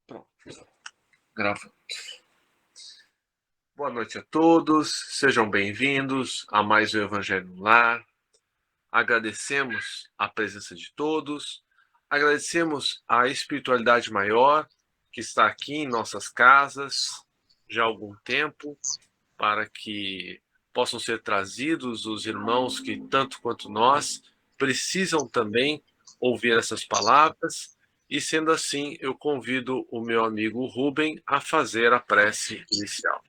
Pronto, grava. Boa noite a todos, sejam bem-vindos a mais um Evangelho no Lar. Agradecemos a presença de todos, agradecemos a espiritualidade maior que está aqui em nossas casas já há algum tempo, para que possam ser trazidos os irmãos que, tanto quanto nós, precisam também ouvir essas palavras. E, sendo assim, eu convido o meu amigo Rubem a fazer a prece inicial.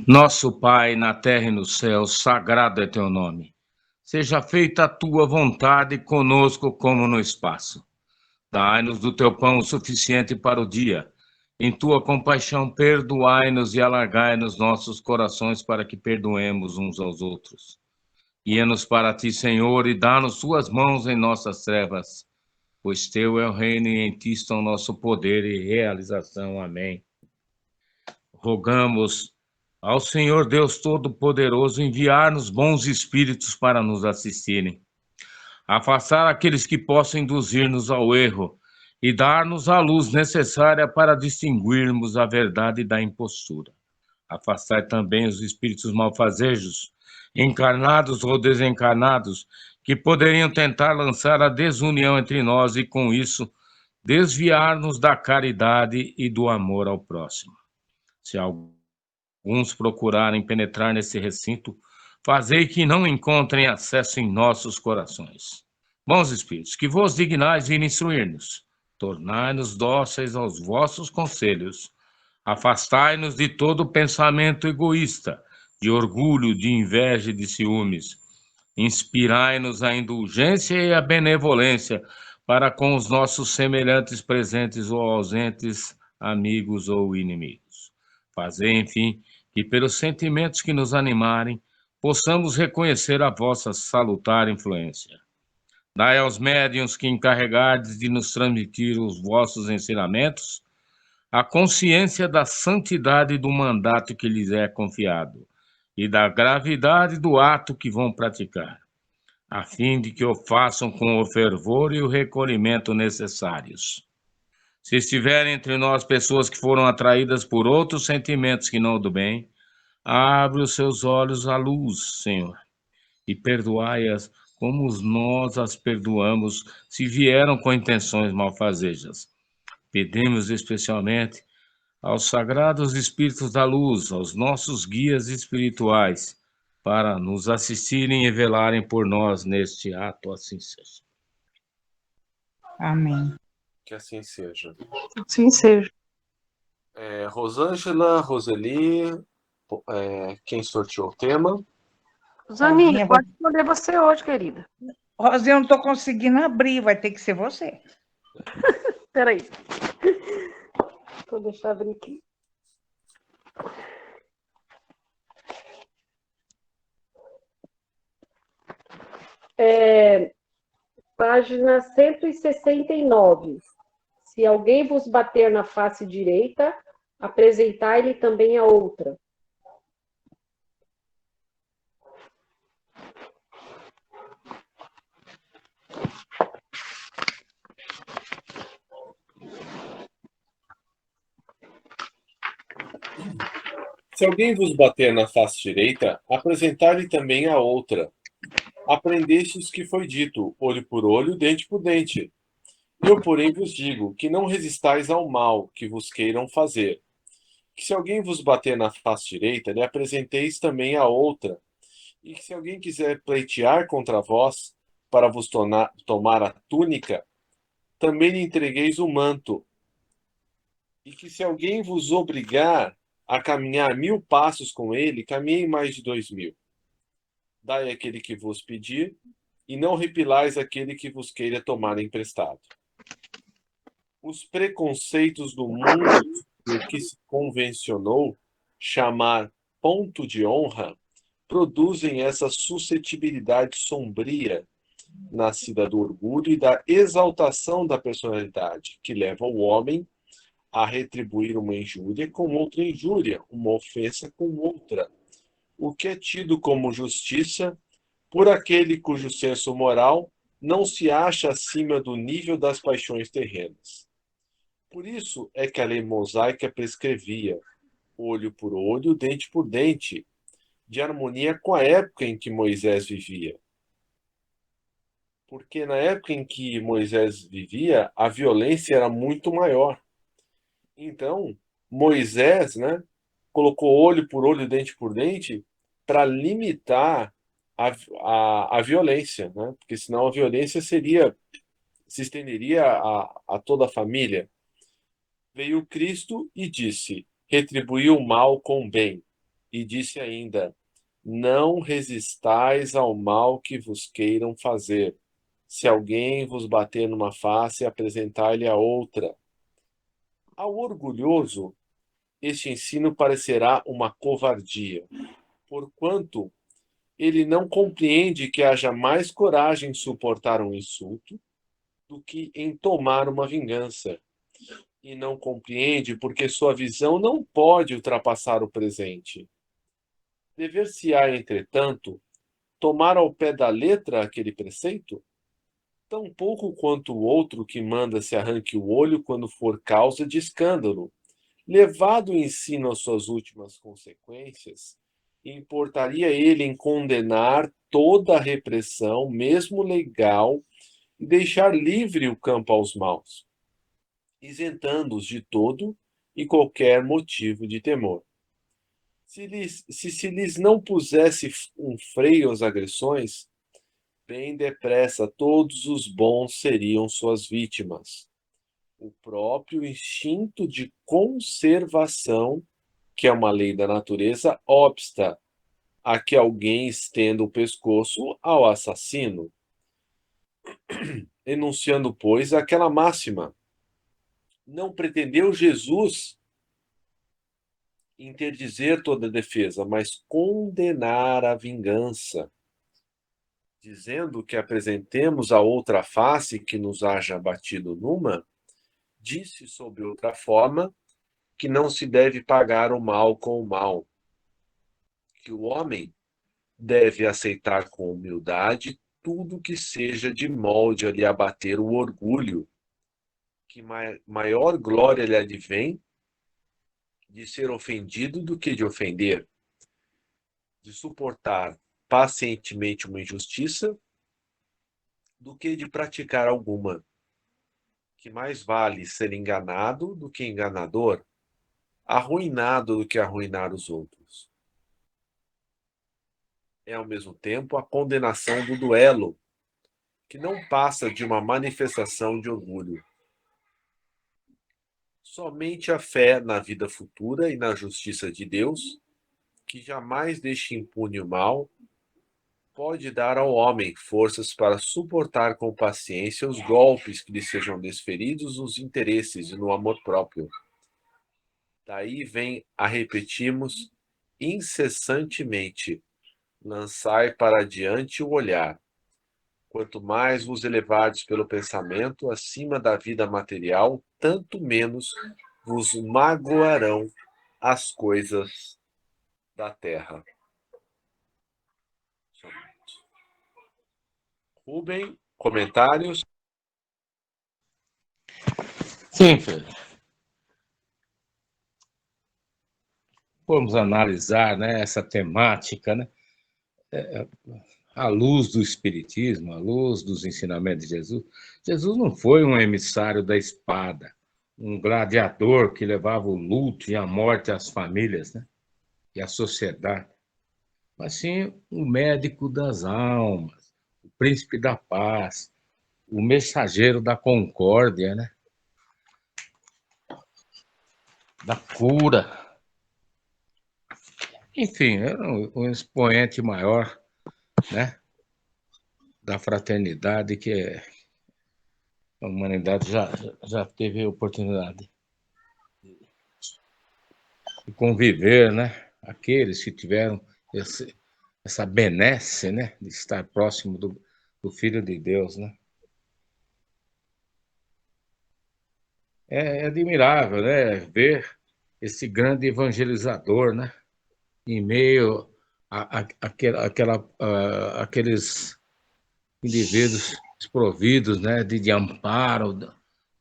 Nosso Pai, na terra e no céu, sagrado é teu nome. Seja feita a tua vontade conosco como no espaço. Dai-nos do teu pão o suficiente para o dia. Em tua compaixão, perdoai-nos e alargai-nos nossos corações para que perdoemos uns aos outros. Guia-nos para ti, Senhor, e dá-nos tuas mãos em nossas trevas, pois teu é o reino e em ti está o nosso poder e realização. Amém. Rogamos ao Senhor Deus Todo-Poderoso enviar-nos bons espíritos para nos assistirem, afastar aqueles que possam induzir-nos ao erro e dar-nos a luz necessária para distinguirmos a verdade da impostura. Afastar também os espíritos malfazejos, encarnados ou desencarnados, que poderiam tentar lançar a desunião entre nós e, com isso, desviar-nos da caridade e do amor ao próximo. Se alguns procurarem penetrar nesse recinto, fazei que não encontrem acesso em nossos corações. Bons espíritos, que vos dignais vir instruir-nos, tornai-nos dóceis aos vossos conselhos, afastai-nos de todo pensamento egoísta, de orgulho, de inveja e de ciúmes. Inspirai-nos a indulgência e a benevolência para com os nossos semelhantes presentes ou ausentes, amigos ou inimigos. Fazei, enfim, que pelos sentimentos que nos animarem, possamos reconhecer a vossa salutar influência. Dai aos médiuns que encarregardes de nos transmitir os vossos ensinamentos a consciência da santidade do mandato que lhes é confiado e da gravidade do ato que vão praticar, a fim de que o façam com o fervor e o recolhimento necessários. Se estiverem entre nós pessoas que foram atraídas por outros sentimentos que não o do bem, abre os seus olhos à luz, Senhor, e perdoai-as como nós as perdoamos se vieram com intenções malfazejas. Pedimos especialmente aos sagrados espíritos da luz, aos nossos guias espirituais, para nos assistirem e velarem por nós neste ato, assim seja. Amém. Que assim seja. Assim seja. Rosângela, Roseli, quem sorteou o tema? Zaninha, pode escolher você hoje, querida. Rosinha, eu não estou conseguindo abrir, vai ter que ser você. Espera aí. Vou deixar abrir aqui. Página 169. Se alguém vos bater na face direita, apresentai-lhe também a outra. Se alguém vos bater na face direita, apresentai-lhe também a outra. Aprendestes que foi dito, olho por olho, dente por dente. Eu, porém, vos digo, que não resistais ao mal que vos queiram fazer. Que se alguém vos bater na face direita, lhe apresenteis também a outra. E que se alguém quiser pleitear contra vós, para vos tomar a túnica, também lhe entregueis o manto. E que se alguém vos obrigar a caminhar 1000 passos com ele, caminhei mais de 2000. Dai aquele que vos pedir, e não repilais aquele que vos queira tomar emprestado. Os preconceitos do mundo, o que se convencionou chamar ponto de honra, produzem essa suscetibilidade sombria, nascida do orgulho e da exaltação da personalidade, que leva o homem a retribuir uma injúria com outra injúria, uma ofensa com outra, o que é tido como justiça por aquele cujo senso moral não se acha acima do nível das paixões terrenas. Por isso é que a lei mosaica prescrevia olho por olho, dente por dente, de harmonia com a época em que Moisés vivia. Porque na época em que Moisés vivia, a violência era muito maior. Então, Moisés, né, colocou olho por olho, dente por dente, para limitar a violência, né? Porque senão a violência se estenderia a toda a família. Veio Cristo e disse: retribuiu o mal com o bem. E disse ainda: não resistais ao mal que vos queiram fazer. Se alguém vos bater numa face, apresentai-lhe a outra. Ao orgulhoso, este ensino parecerá uma covardia, porquanto ele não compreende que haja mais coragem em suportar um insulto do que em tomar uma vingança. E não compreende porque sua visão não pode ultrapassar o presente. Dever-se-á, entretanto, tomar ao pé da letra aquele preceito? Tão pouco quanto o outro que manda se arranque o olho quando for causa de escândalo. Levado o ensino às suas últimas consequências, importaria ele em condenar toda a repressão, mesmo legal, e deixar livre o campo aos maus, isentando-os de todo e qualquer motivo de temor. Se lhes não pusesse um freio às agressões, bem depressa todos os bons seriam suas vítimas. O próprio instinto de conservação, que é uma lei da natureza, obsta a que alguém estenda o pescoço ao assassino, enunciando, pois, aquela máxima. Não pretendeu Jesus interdizer toda defesa, mas condenar a vingança, dizendo que apresentemos a outra face que nos haja batido numa, disse sob outra forma que não se deve pagar o mal com o mal, que o homem deve aceitar com humildade tudo que seja de molde a lhe abater o orgulho, que maior glória lhe advém de ser ofendido do que de ofender, de suportar pacientemente uma injustiça do que de praticar alguma, que mais vale ser enganado do que enganador, arruinado do que arruinar os outros. É ao mesmo tempo a condenação do duelo, que não passa de uma manifestação de orgulho. Somente a fé na vida futura e na justiça de Deus, que jamais deixa impune o mal, pode dar ao homem forças para suportar com paciência os golpes que lhe sejam desferidos nos interesses e no amor próprio. Daí vem a repetirmos incessantemente: lançai para diante o olhar. Quanto mais vos elevardes pelo pensamento acima da vida material, tanto menos vos magoarão as coisas da terra. Rubem, comentários? Sim, Pedro. Vamos analisar, né, essa temática, né, à luz do Espiritismo, à luz dos ensinamentos de Jesus. Jesus não foi um emissário da espada, um gladiador que levava o luto e a morte às famílias, né, e à sociedade, mas sim o médico das almas, o príncipe da paz, o mensageiro da concórdia, né, da cura. Enfim, era um expoente maior, né, da fraternidade que a humanidade já teve a oportunidade de conviver, né? Aqueles que tiveram essa benesse, né, de estar próximo do Filho de Deus, né? É admirável, né, ver esse grande evangelizador, né, em meio àqueles indivíduos desprovidos, né, de amparo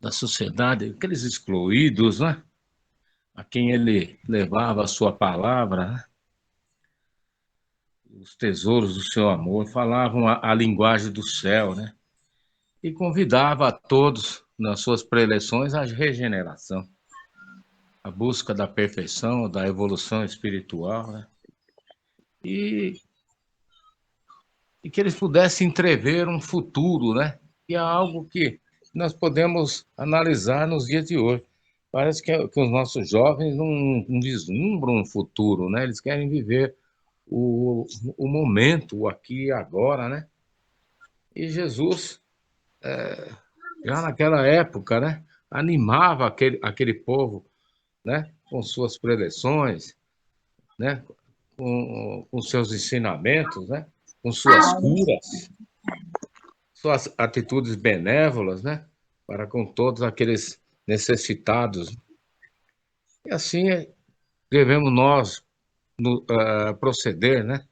da sociedade, aqueles excluídos, né, a quem ele levava a sua palavra, né, os tesouros do seu amor, falavam a linguagem do céu, né, e convidava a todos, nas suas preleções, à regeneração, à busca da perfeição, da evolução espiritual, né, e, e que eles pudessem entrever um futuro, né, que é algo que nós podemos analisar nos dias de hoje. Parece que os nossos jovens não vislumbram um futuro, né? Eles querem viver o, o momento, o aqui e agora, né? E Jesus, já naquela época, né, animava aquele povo, né, com suas preleções, né, com seus ensinamentos, né, com suas curas, suas atitudes benévolas, né, para com todos aqueles necessitados. E assim devemos nós proceder, né?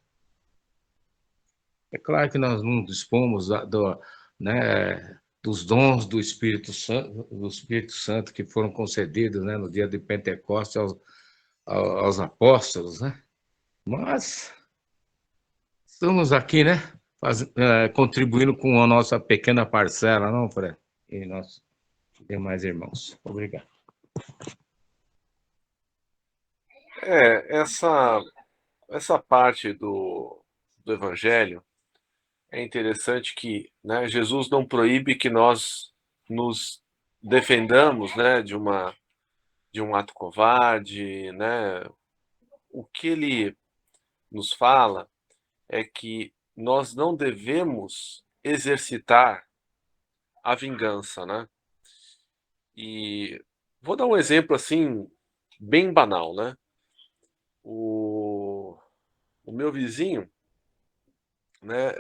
É claro que nós não dispomos né, dos dons do Espírito Santo que foram concedidos, né, no dia de Pentecostes aos apóstolos, né? Mas estamos aqui, né, contribuindo com a nossa pequena parcela, não, Fred? E nossos demais irmãos. Obrigado. Essa parte do Evangelho é interessante que, né, Jesus não proíbe que nós nos defendamos, né, de um ato covarde, né? O que ele nos fala é que nós não devemos exercitar a vingança, né? E vou dar um exemplo assim bem banal, né? O meu vizinho, né,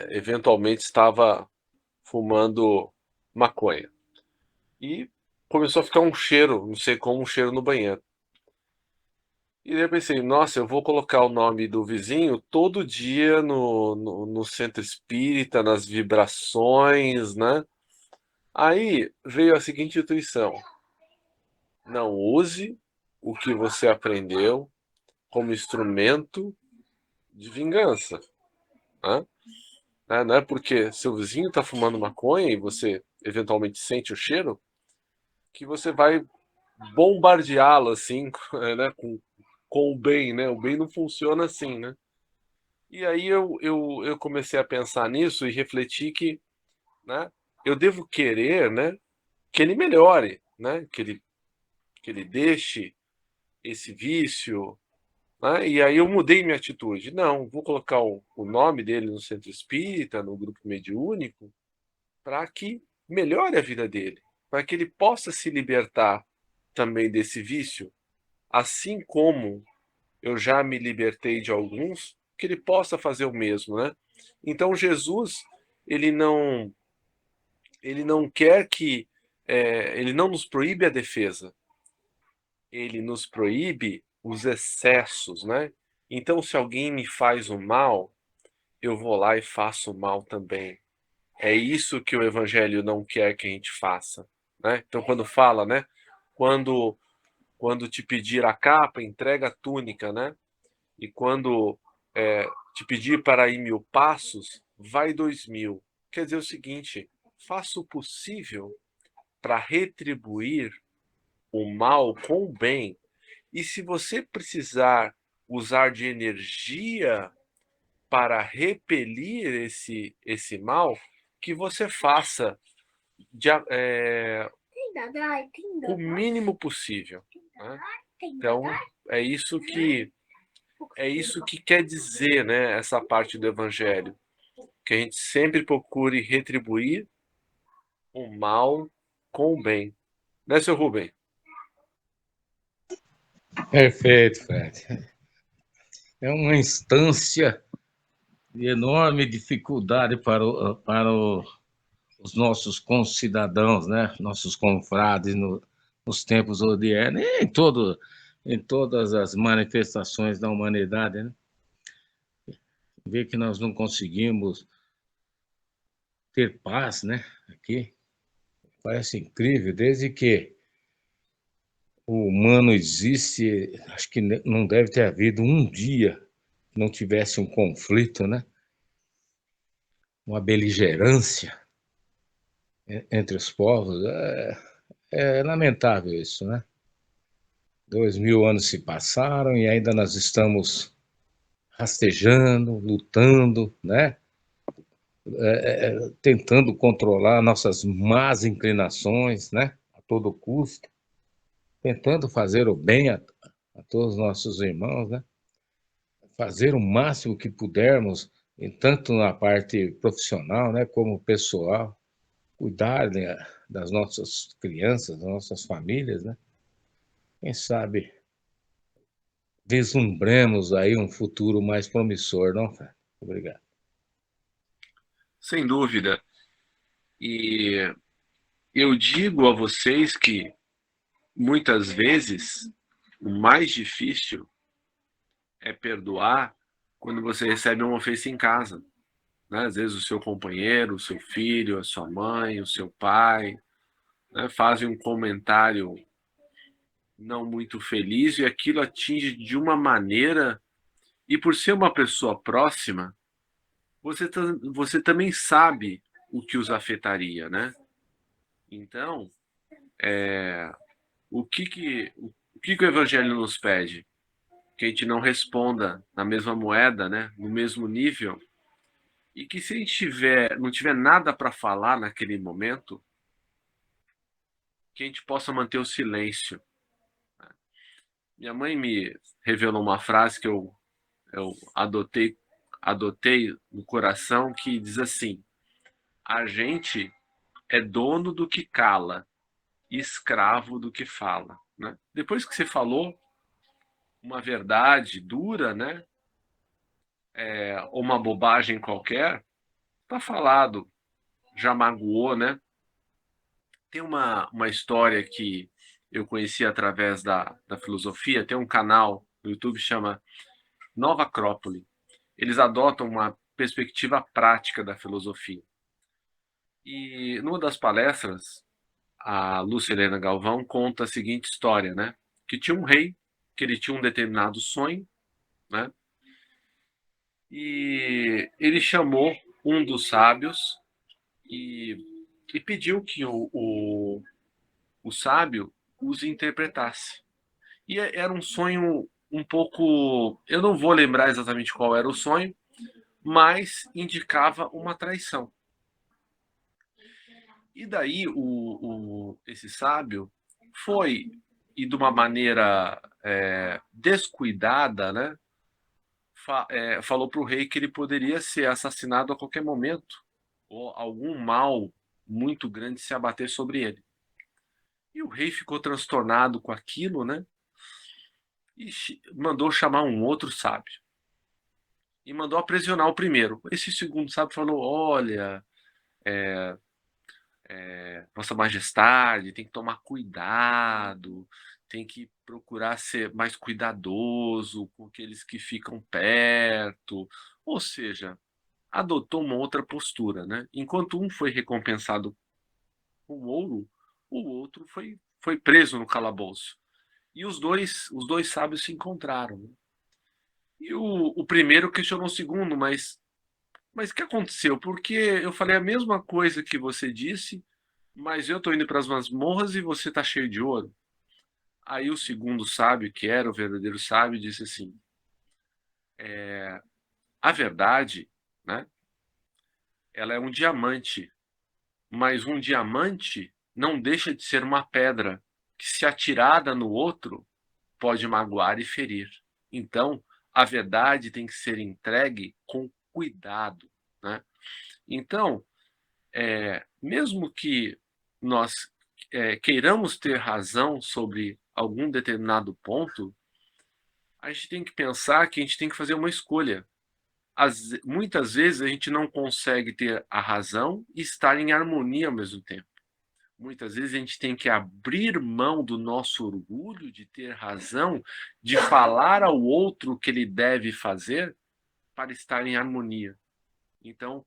eventualmente estava fumando maconha e começou a ficar um cheiro, não sei como, um cheiro no banheiro. E daí eu pensei, nossa, eu vou colocar o nome do vizinho todo dia no centro espírita, nas vibrações, né? Aí veio a seguinte intuição: não use o que você aprendeu como instrumento de vingança, né? Não é porque seu vizinho está fumando maconha e você eventualmente sente o cheiro que você vai bombardeá-lo assim, né, com o bem, né? O bem não funciona assim, né? E aí eu comecei a pensar nisso e refleti que, né, eu devo querer, né, que ele melhore, né, que ele deixe esse vício, né? E aí eu mudei minha atitude. Não, vou colocar o nome dele no centro espírita, no grupo mediúnico, para que melhore a vida dele, para que ele possa se libertar também desse vício, assim como eu já me libertei de alguns, que ele possa fazer o mesmo, né? Então Jesus, ele não, ele não quer que, ele não nos proíbe a defesa, ele nos proíbe os excessos, né? Então, se alguém me faz o mal, eu vou lá e faço o mal também. É isso que o Evangelho não quer que a gente faça, né? Então, quando fala, né? Quando, quando te pedir a capa, entrega a túnica, né? E quando te pedir para ir 1000 passos, vai 2000. Quer dizer o seguinte: faça o possível para retribuir o mal com o bem. E se você precisar usar de energia para repelir esse mal, que você faça de, o mínimo possível, né? Então, é isso que é isso que quer dizer, né, essa parte do Evangelho, que a gente sempre procure retribuir o mal com o bem. Né, seu Rubem? Perfeito, Fred. É uma instância de enorme dificuldade os nossos concidadãos, né? Nossos confrades nos tempos odiernos, e em todas as manifestações da humanidade, né? Ver que nós não conseguimos ter paz, né? Aqui parece incrível, desde que o humano existe, acho que não deve ter havido um dia que não tivesse um conflito, né? Uma beligerância entre os povos. É lamentável isso, né? 2000 anos se passaram e ainda nós estamos rastejando, lutando, né? Tentando controlar nossas más inclinações, né? A todo custo, tentando fazer o bem a todos os nossos irmãos, né? Fazer o máximo que pudermos, tanto na parte profissional, né, como pessoal, cuidar, né, das nossas crianças, das nossas famílias, né? Quem sabe vislumbremos aí um futuro mais promissor, não, cara? Obrigado. Sem dúvida. E eu digo a vocês que muitas vezes o mais difícil é perdoar quando você recebe uma ofensa em casa, né? Às vezes o seu companheiro, o seu filho, a sua mãe, o seu pai, né, fazem um comentário não muito feliz e aquilo atinge de uma maneira, e por ser uma pessoa próxima, você também sabe o que os afetaria, né? Então, o que o Evangelho nos pede? Que a gente não responda na mesma moeda, né? No mesmo nível, e que se a gente não tiver nada para falar naquele momento, que a gente possa manter o silêncio. Minha mãe me revelou uma frase que eu adotei no coração, que diz assim: a gente é dono do que cala e escravo do que fala, né? Depois que você falou uma verdade dura, né, ou uma bobagem qualquer, tá falado, já magoou, né? Tem uma história que eu conheci através da filosofia. Tem um canal no YouTube que chama Nova Acrópole. Eles adotam uma perspectiva prática da filosofia. E numa das palestras, a Lúcia Helena Galvão conta a seguinte história, né? Que tinha um rei, que ele tinha um determinado sonho, né? E ele chamou um dos sábios e, e pediu que o sábio os interpretasse. E era um sonho um pouco. Eu não vou lembrar exatamente qual era o sonho, mas indicava uma traição. E daí esse sábio foi, e de uma maneira descuidada, né, falou para o rei que ele poderia ser assassinado a qualquer momento, ou algum mal muito grande se abater sobre ele. E o rei ficou transtornado com aquilo, né? E mandou chamar um outro sábio. E mandou aprisionar o primeiro. Esse segundo sábio falou: olha, Vossa Majestade, tem que tomar cuidado, tem que procurar ser mais cuidadoso com aqueles que ficam perto. Ou seja, adotou uma outra postura, né? Enquanto um foi recompensado com ouro, o outro foi preso no calabouço. E os dois sábios se encontraram, né? E o primeiro questionou o segundo, mas o que aconteceu? Porque eu falei a mesma coisa que você disse, mas eu estou indo para as masmorras e você está cheio de ouro. Aí o segundo sábio, que era o verdadeiro sábio, disse assim: a verdade, né, ela é um diamante, mas um diamante não deixa de ser uma pedra que, se atirada no outro, pode magoar e ferir. Então, a verdade tem que ser entregue com cuidado, né? Então, mesmo que nós queiramos ter razão sobre algum determinado ponto, a gente tem que pensar que a gente tem que fazer uma escolha. Muitas vezes a gente não consegue ter a razão e estar em harmonia ao mesmo tempo. Muitas vezes a gente tem que abrir mão do nosso orgulho de ter razão, de falar ao outro o que ele deve fazer para estar em harmonia. Então,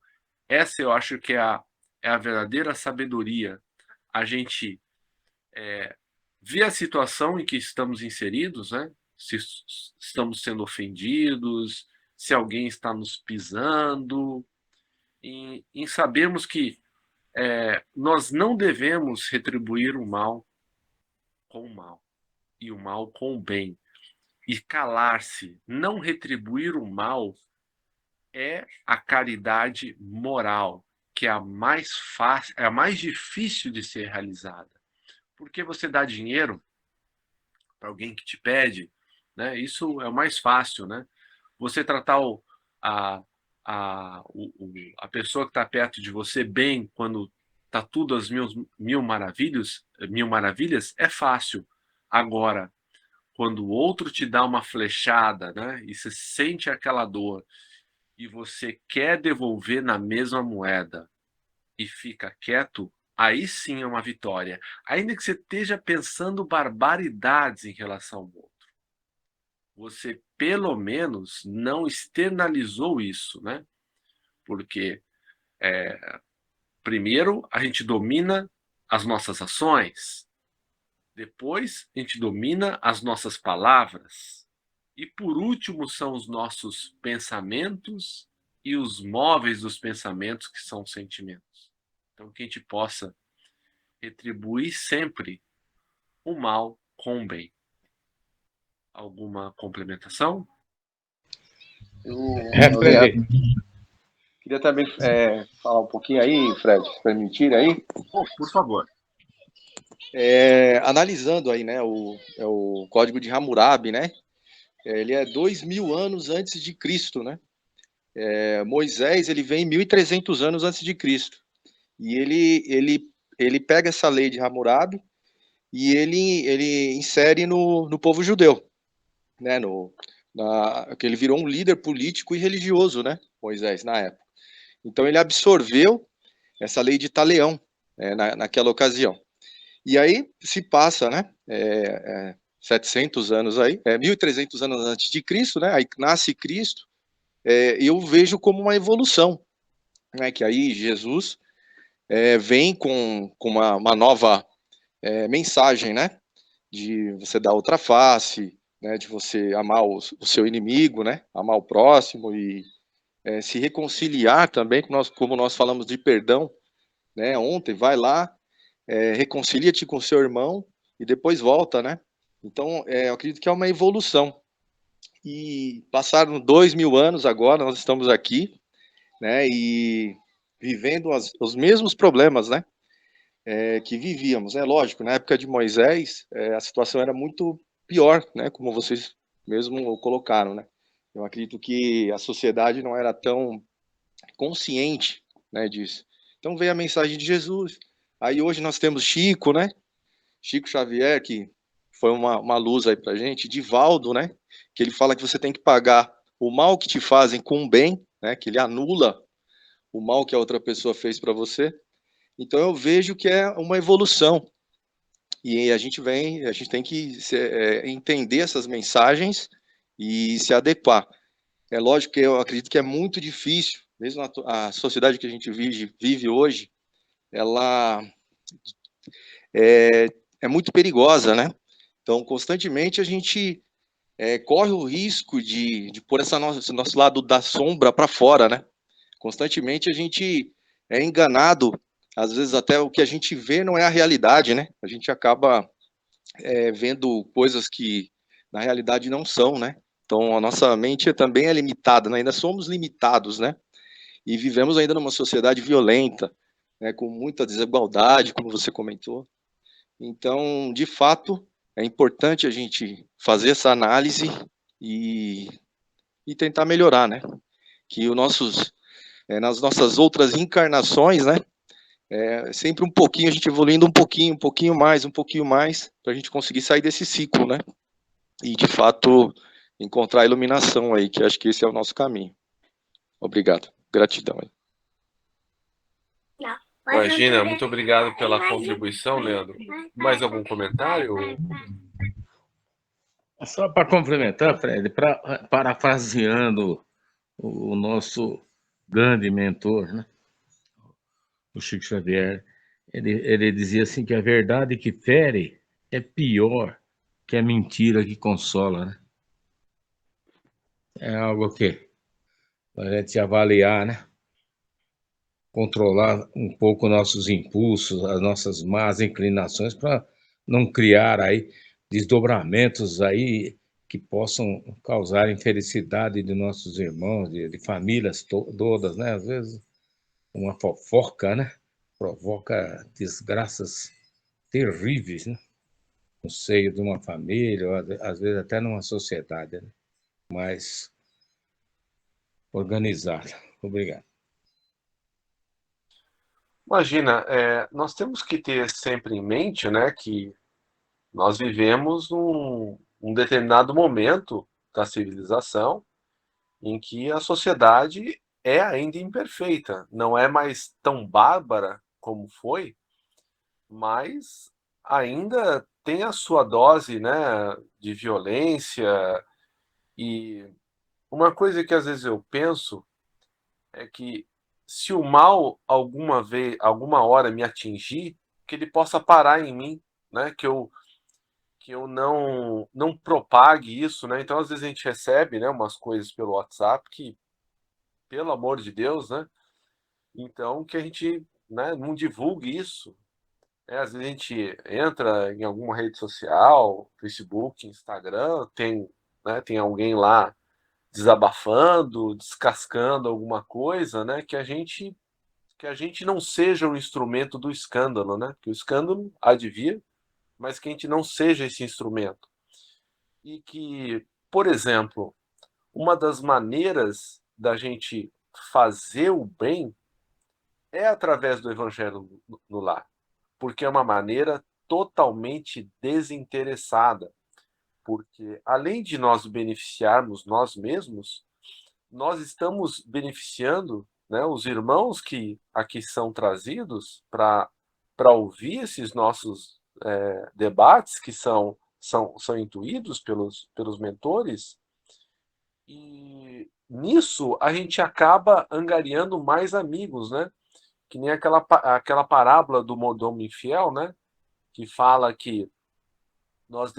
essa eu acho que é é a verdadeira sabedoria. A gente ver a situação em que estamos inseridos, né? Se estamos sendo ofendidos, se alguém está nos pisando, em sabermos que nós não devemos retribuir o mal com o mal e o mal com o bem. E calar-se, não retribuir o mal, é a caridade moral, que é a mais fácil, é a mais difícil de ser realizada. Porque você dá dinheiro para alguém que te pede, né? Isso é o mais fácil, né? Você tratar a, a pessoa que está perto de você bem quando está tudo às mil maravilhas, é fácil. Agora, quando o outro te dá uma flechada, né? E você sente aquela dor e você quer devolver na mesma moeda e fica quieto, aí sim é uma vitória. Ainda que você esteja pensando barbaridades em relação ao outro. Você, pelo menos, não externalizou isso, né? Porque, primeiro, a gente domina as nossas ações. Depois, a gente domina as nossas palavras. E, por último, são os nossos pensamentos e os móveis dos pensamentos, que são os sentimentos. Então, que a gente possa retribuir sempre o mal com o bem. Alguma complementação? Fred. Queria também falar um pouquinho aí, Fred, se permitir aí. Por favor. Analisando aí, né, o Código de Hammurabi, né? Ele é 2000 anos antes de Cristo, né? Moisés, ele vem 1300 anos antes de Cristo. E ele pega essa lei de Hammurabi e ele insere no povo judeu, né? Que ele virou um líder político e religioso, né? Moisés, na época. Então ele absorveu essa lei de Taleão, naquela ocasião. E aí se passa, né? 700 anos aí, 1300 anos antes de Cristo, né? Aí nasce Cristo. Eu vejo como uma evolução, né? Que aí Jesus vem com uma nova mensagem, né? De você dar outra face, né? De você amar o seu inimigo, né? Amar o próximo e se reconciliar também, como nós falamos de perdão, né? Ontem, vai lá, reconcilia-te com seu irmão e depois volta, né? Então, eu acredito que é uma evolução. E passaram 2000 anos agora, nós estamos aqui, né? E vivendo os mesmos problemas, né? Que vivíamos, né? Lógico, na época de Moisés, a situação era muito pior, né? Como vocês mesmo colocaram, né? Eu acredito que a sociedade não era tão consciente, né, disso. Então veio a mensagem de Jesus. Aí hoje nós temos Chico, né? Chico Xavier, que foi uma luz aí pra gente, Divaldo, né? Que ele fala que você tem que pagar o mal que te fazem com o bem, né? Que ele anula o mal que a outra pessoa fez para você. Então eu vejo que é uma evolução. E a gente tem que entender essas mensagens e se adequar. É lógico que eu acredito que é muito difícil, mesmo a sociedade que a gente vive hoje, ela é muito perigosa, né? Então, constantemente a gente corre o risco de pôr esse nosso lado da sombra para fora, né? Constantemente a gente é enganado, às vezes até o que a gente vê não é a realidade, né? A gente acaba vendo coisas que na realidade não são, né? Então a nossa mente também é limitada, né? Ainda somos limitados, né? E vivemos ainda numa sociedade violenta, né? Com muita desigualdade, como você comentou. Então, de fato, é importante a gente fazer essa análise e tentar melhorar, né? Que nas nossas outras encarnações, né? Sempre um pouquinho, a gente evoluindo um pouquinho mais, para a gente conseguir sair desse ciclo, né? E, de fato, encontrar a iluminação aí, que acho que esse é o nosso caminho. Obrigado. Gratidão aí. Imagina, muito obrigado pela contribuição, Leandro. Mais algum comentário? Só para complementar, Fred, parafraseando o nosso grande mentor, né? o Chico Xavier, ele dizia assim que a verdade que fere é pior que a mentira que consola, né? É algo que a gente avaliar, né? Controlar um pouco nossos impulsos, as nossas más inclinações para não criar aí desdobramentos aí que possam causar infelicidade de nossos irmãos, de famílias todas, né? Às vezes uma fofoca, né? Provoca desgraças terríveis, né? No seio de uma família, ou às vezes até numa sociedade, né? Mais organizada. Obrigado. Imagina, nós temos que ter sempre em mente, né, que nós vivemos um determinado momento da civilização em que a sociedade é ainda imperfeita, não é mais tão bárbara como foi, mas ainda tem a sua dose, né, de violência. E uma coisa que às vezes eu penso é que se o mal alguma vez, alguma hora me atingir, que ele possa parar em mim, né? Que eu não propague isso, né? Então às vezes a gente recebe, né, umas coisas pelo WhatsApp que, pelo amor de Deus, né? Então que a gente, né, não divulgue isso. Às vezes a gente entra em alguma rede social, Facebook, Instagram, tem alguém lá desabafando, descascando alguma coisa, né? Que a gente não seja o instrumento do escândalo, né? Que o escândalo há de vir, mas que a gente não seja esse instrumento. E que, por exemplo, uma das maneiras da gente fazer o bem é através do evangelho no lar, porque é uma maneira totalmente desinteressada, porque além de nós beneficiarmos nós mesmos, nós estamos beneficiando, né, os irmãos que aqui são trazidos para ouvir esses nossos debates que são intuídos pelos mentores, e nisso a gente acaba angariando mais amigos, né? Que nem aquela parábola do mordomo infiel, né? Que fala que nós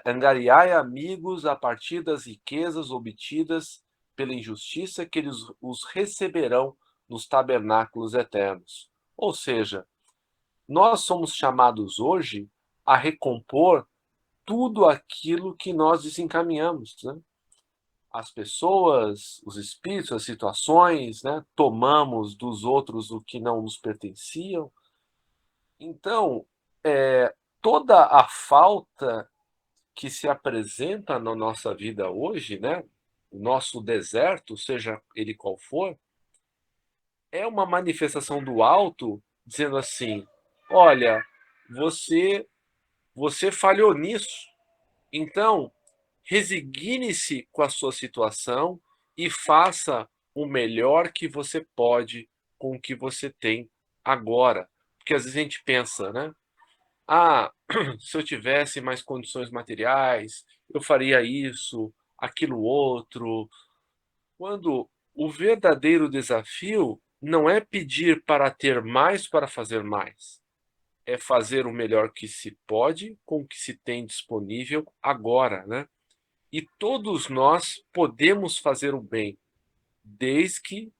angariai amigos a partir das riquezas obtidas pela injustiça que eles os receberão nos tabernáculos eternos. Ou seja, nós somos chamados hoje a recompor tudo aquilo que nós desencaminhamos, né? As pessoas, os espíritos, as situações, né? Tomamos dos outros o que não nos pertenciam. Então, toda a falta que se apresenta na nossa vida hoje, né? O nosso deserto, seja ele qual for, é uma manifestação do alto dizendo assim: olha, você falhou nisso, então resigne-se com a sua situação e faça o melhor que você pode com o que você tem agora. Porque às vezes a gente pensa, né? Ah, se eu tivesse mais condições materiais, eu faria isso, aquilo outro. Quando o verdadeiro desafio não é pedir para ter mais para fazer mais, é fazer o melhor que se pode com o que se tem disponível agora, né? E todos nós podemos fazer o bem, desde que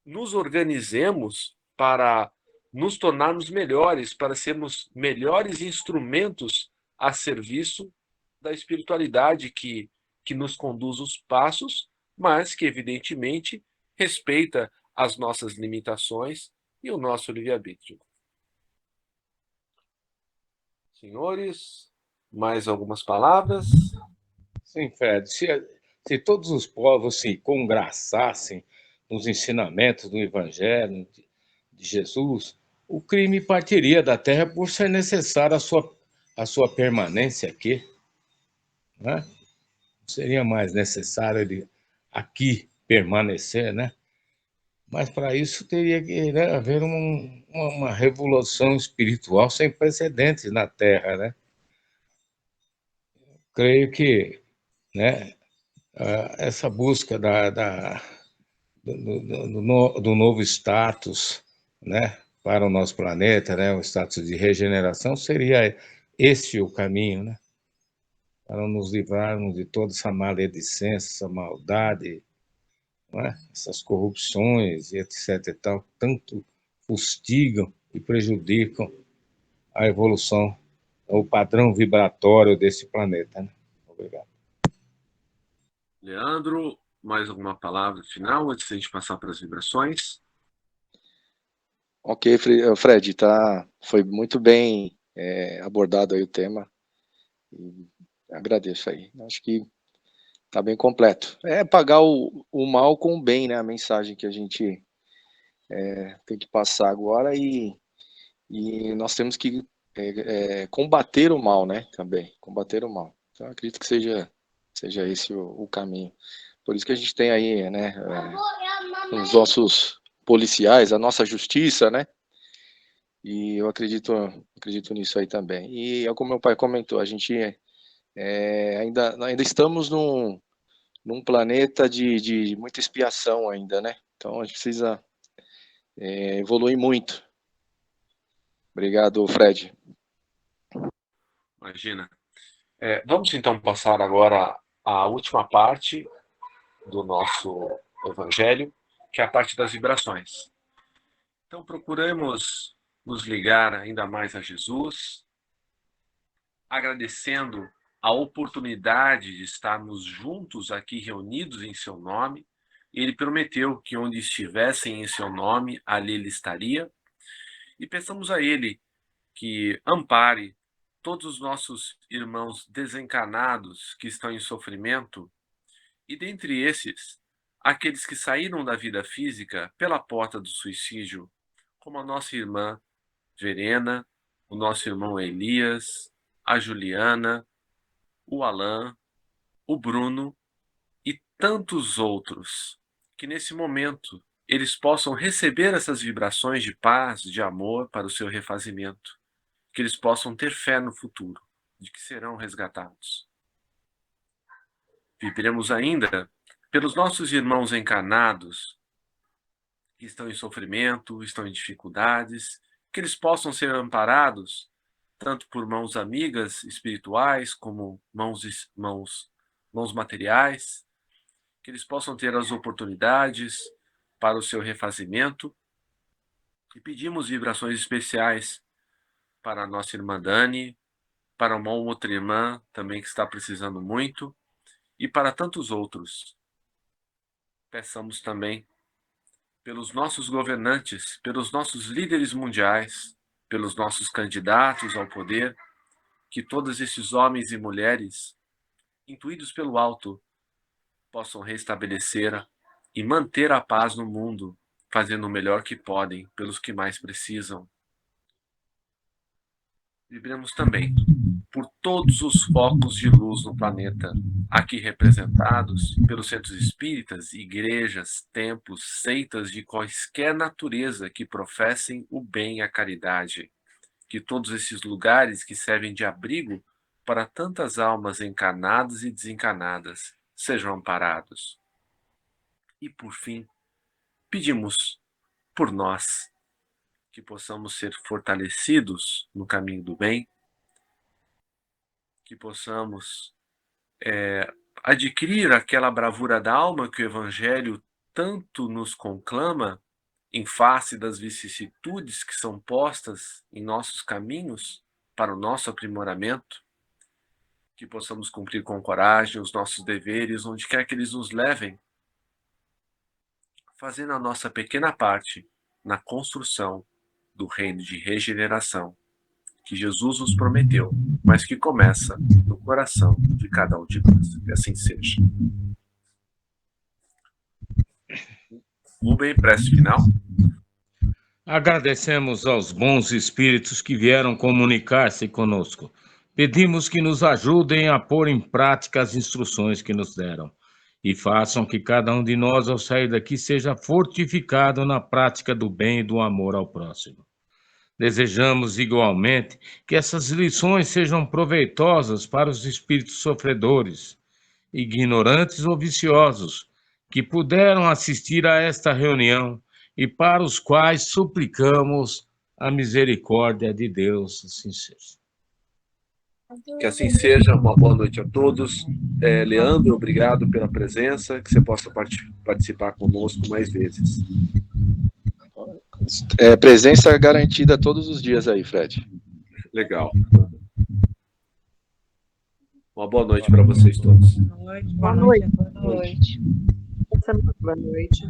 nos organizemos para nos tornarmos melhores, para sermos melhores instrumentos a serviço da espiritualidade que nos conduz os passos, mas que, evidentemente, respeita as nossas limitações e o nosso livre-arbítrio. Senhores, mais algumas palavras? Sim, Fred, se todos os povos se congraçassem nos ensinamentos do Evangelho de Jesus, o crime partiria da terra por ser necessária a sua permanência aqui, né? Não seria mais necessário ele aqui permanecer, né? Mas para isso teria que, né, haver uma revolução espiritual sem precedentes na Terra, né? Creio que, né, essa busca do novo status, né, para o nosso planeta, né, o status de regeneração, seria este o caminho, né, para nos livrarmos de toda essa maledicência, essa maldade, não é? Essas corrupções e etc. e tal, tanto fustigam e prejudicam a evolução, o padrão vibratório desse planeta. Né? Obrigado. Leandro, mais alguma palavra final antes de a gente passar para as vibrações? Ok, Fred, foi muito bem abordado aí o tema. E agradeço aí. Acho que tá bem completo. É pagar o mal com o bem, né? A mensagem que a gente tem que passar agora e nós temos que combater o mal, né? Também, combater o mal. Então, acredito que seja esse o caminho. Por isso que a gente tem aí, né? Os nossos policiais, a nossa justiça, né? E eu acredito nisso aí também. E como meu pai comentou, a gente ainda estamos num planeta de muita expiação ainda, né? Então a gente precisa evoluir muito. Obrigado, Fred. Imagina. Vamos então passar agora à última parte do nosso evangelho, que é a parte das vibrações. Então procuramos nos ligar ainda mais a Jesus, agradecendo a oportunidade de estarmos juntos aqui reunidos em seu nome. Ele prometeu que onde estivessem em seu nome, ali ele estaria. E peçamos a ele que ampare todos os nossos irmãos desencarnados que estão em sofrimento, e dentre esses, aqueles que saíram da vida física pela porta do suicídio, como a nossa irmã Verena, o nosso irmão Elias, a Juliana, o Alain, o Bruno e tantos outros, que nesse momento eles possam receber essas vibrações de paz, de amor para o seu refazimento, que eles possam ter fé no futuro, de que serão resgatados. Viveremos ainda pelos nossos irmãos encarnados, que estão em sofrimento, estão em dificuldades, que eles possam ser amparados tanto por mãos amigas espirituais como mãos materiais, que eles possam ter as oportunidades para o seu refazimento. E pedimos vibrações especiais para a nossa irmã Dani, para uma outra irmã também que está precisando muito, e para tantos outros. Peçamos também pelos nossos governantes, pelos nossos líderes mundiais, pelos nossos candidatos ao poder, que todos esses homens e mulheres, intuídos pelo alto, possam restabelecer e manter a paz no mundo, fazendo o melhor que podem pelos que mais precisam. Vibremos também por todos os focos de luz no planeta, aqui representados pelos centros espíritas, igrejas, templos, seitas de quaisquer natureza que professem o bem e a caridade. Que todos esses lugares que servem de abrigo para tantas almas encarnadas e desencarnadas sejam amparados. E, por fim, pedimos por nós, que possamos ser fortalecidos no caminho do bem, que possamos adquirir aquela bravura da alma que o Evangelho tanto nos conclama em face das vicissitudes que são postas em nossos caminhos para o nosso aprimoramento, que possamos cumprir com coragem os nossos deveres onde quer que eles nos levem, fazendo a nossa pequena parte na construção do reino de regeneração que Jesus nos prometeu, mas que começa no coração de cada um de nós. Que assim seja. Rubem, prece final. Agradecemos aos bons espíritos que vieram comunicar-se conosco. Pedimos que nos ajudem a pôr em prática as instruções que nos deram e façam que cada um de nós, ao sair daqui, seja fortificado na prática do bem e do amor ao próximo. Desejamos igualmente que essas lições sejam proveitosas para os espíritos sofredores, ignorantes ou viciosos, que puderam assistir a esta reunião e para os quais suplicamos a misericórdia de Deus. Assim seja. Que assim seja. Uma boa noite a todos. Leandro, obrigado pela presença, que você possa participar conosco mais vezes. Presença garantida todos os dias aí, Fred. Legal. Uma boa noite para vocês todos. Boa noite. Boa noite. Boa noite. Boa noite.